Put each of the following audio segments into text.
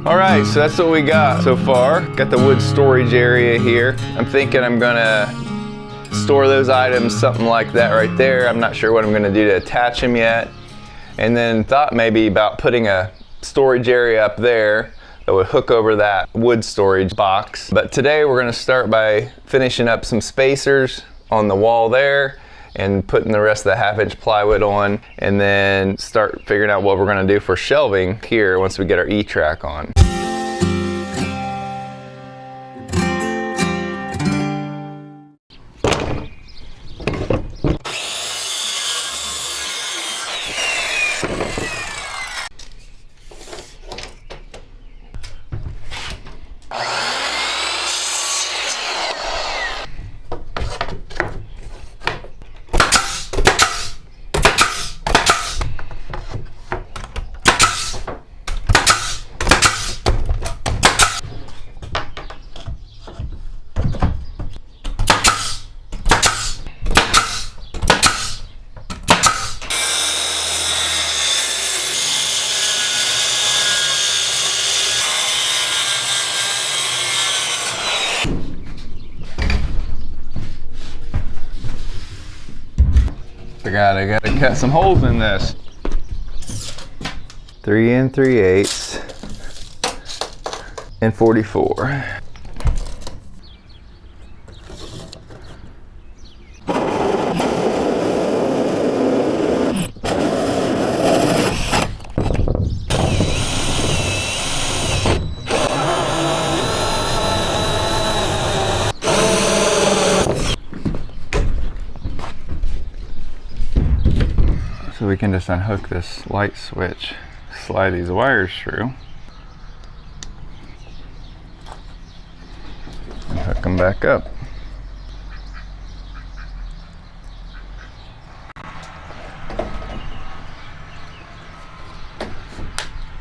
All right, so that's what we got so far. Got the wood storage area here. I'm thinking I'm gonna store those items, something like that right there. I'm not sure what I'm gonna do to attach them yet. And then thought maybe about putting a storage area up there that would hook over that wood storage box. But today we're gonna start by finishing up some spacers on the wall there and putting the rest of the 1/2-inch plywood on, and then start figuring out what we're gonna do for shelving here once we get our E-track on. I gotta cut some holes in this. 3 3/8 and 44. So we can just unhook this light switch, slide these wires through, and hook them back up.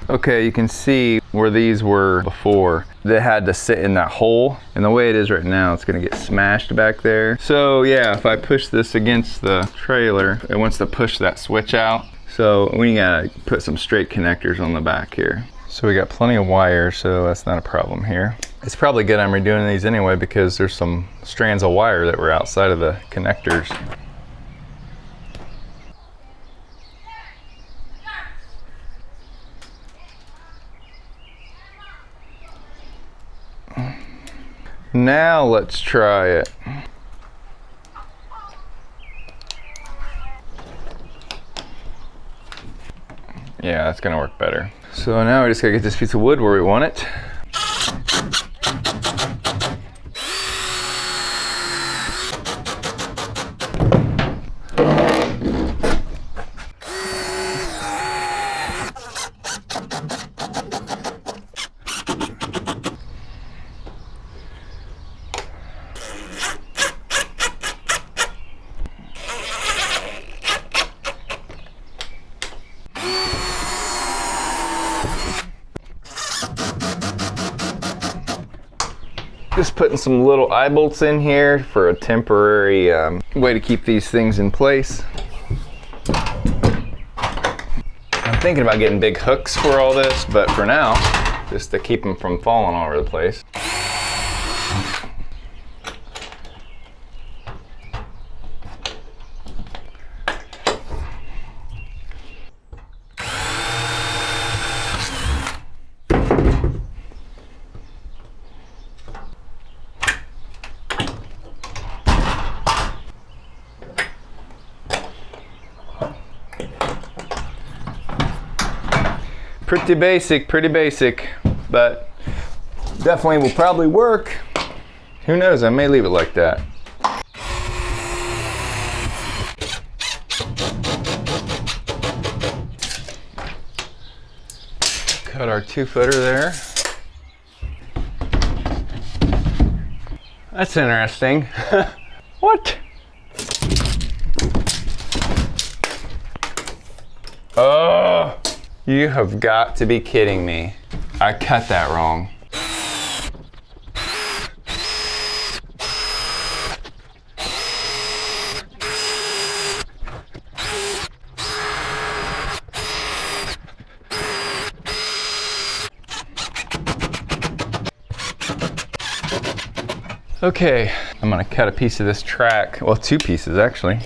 Okay, you can see where these were before. They had to sit in that hole, and the way it is right now, it's gonna get smashed back there. So yeah, if I push this against the trailer, it wants to push that switch out. So we gotta put some straight connectors on the back here. So we got plenty of wire, so that's not a problem here. It's probably good I'm redoing these anyway because there's some strands of wire that were outside of the connectors. Now let's try it. Yeah, that's gonna work better. So now we just gotta get this piece of wood where we want it. Just putting some little eye bolts in here for a temporary way to keep these things in place. I'm thinking about getting big hooks for all this, but for now, just to keep them from falling all over the place. Pretty basic, but definitely will probably work. Who knows, I may leave it like that. Cut our 2-footer there. That's interesting. What? Oh! You have got to be kidding me. I cut that wrong. Okay, I'm gonna cut a piece of this track. Well, 2 pieces actually.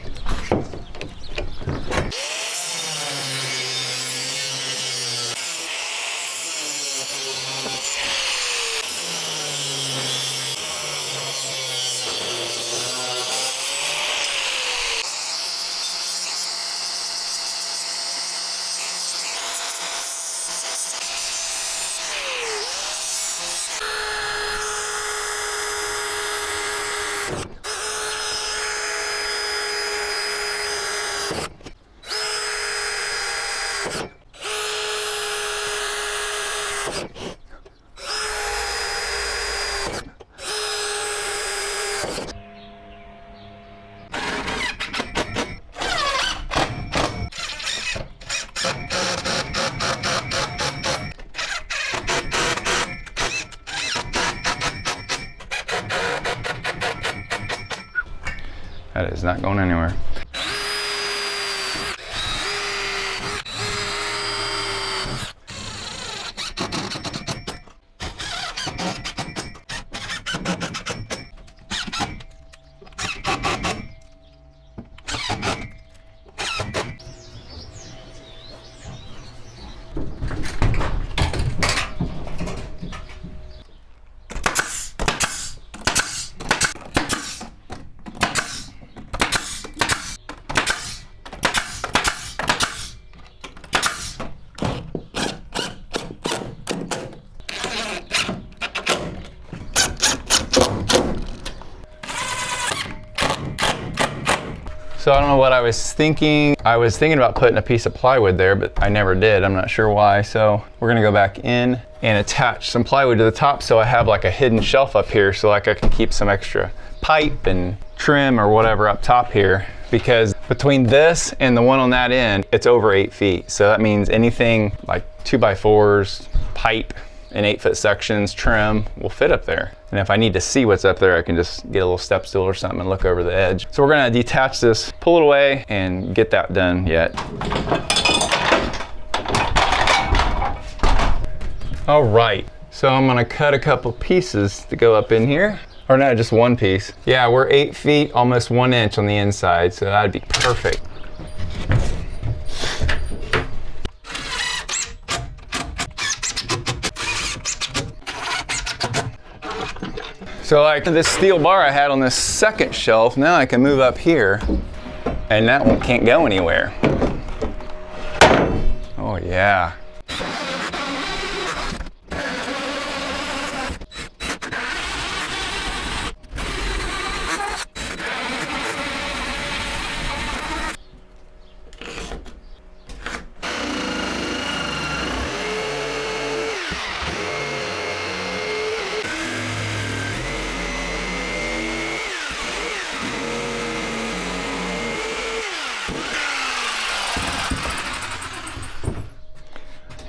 That is not going anywhere. So I don't know what I was thinking. I was thinking about putting a piece of plywood there, but I never did. I'm not sure why. So we're gonna go back in and attach some plywood to the top so I have like a hidden shelf up here so like I can keep some extra pipe and trim or whatever up top here. Because between this and the one on that end, it's over 8 feet. So that means anything like 2x4s, pipe, in 8-foot sections, trim will fit up there. And if I need to see what's up there, I can just get a little step stool or something and look over the edge. So we're gonna detach this, pull it away, and get that done yet. All right, so I'm gonna cut a couple pieces to go up in here. Or no, just 1 piece. Yeah, we're 8 feet, almost 1 inch on the inside, so that'd be perfect. So like this steel bar I had on this second shelf, now I can move up here and that one can't go anywhere. Oh yeah.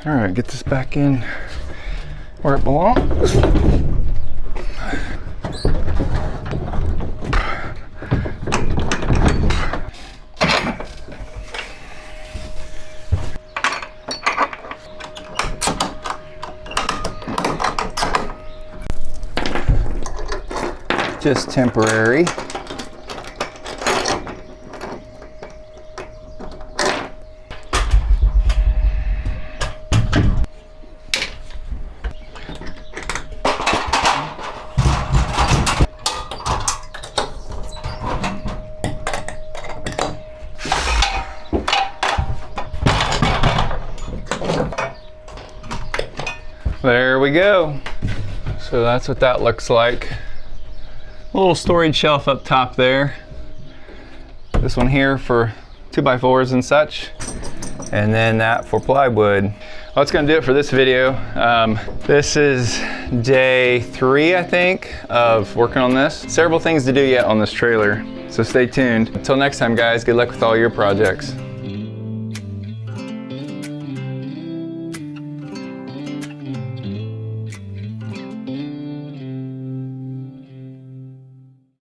All right, get this back in where it belongs. Just temporary. There we go. So that's what that looks like. A little storage shelf up top there. This one here for 2x4s and such. And then that for plywood. Well, that's gonna do it for this video. This is day 3, I think, of working on this. Several things to do yet on this trailer, so stay tuned. Until next time, guys, good luck with all your projects.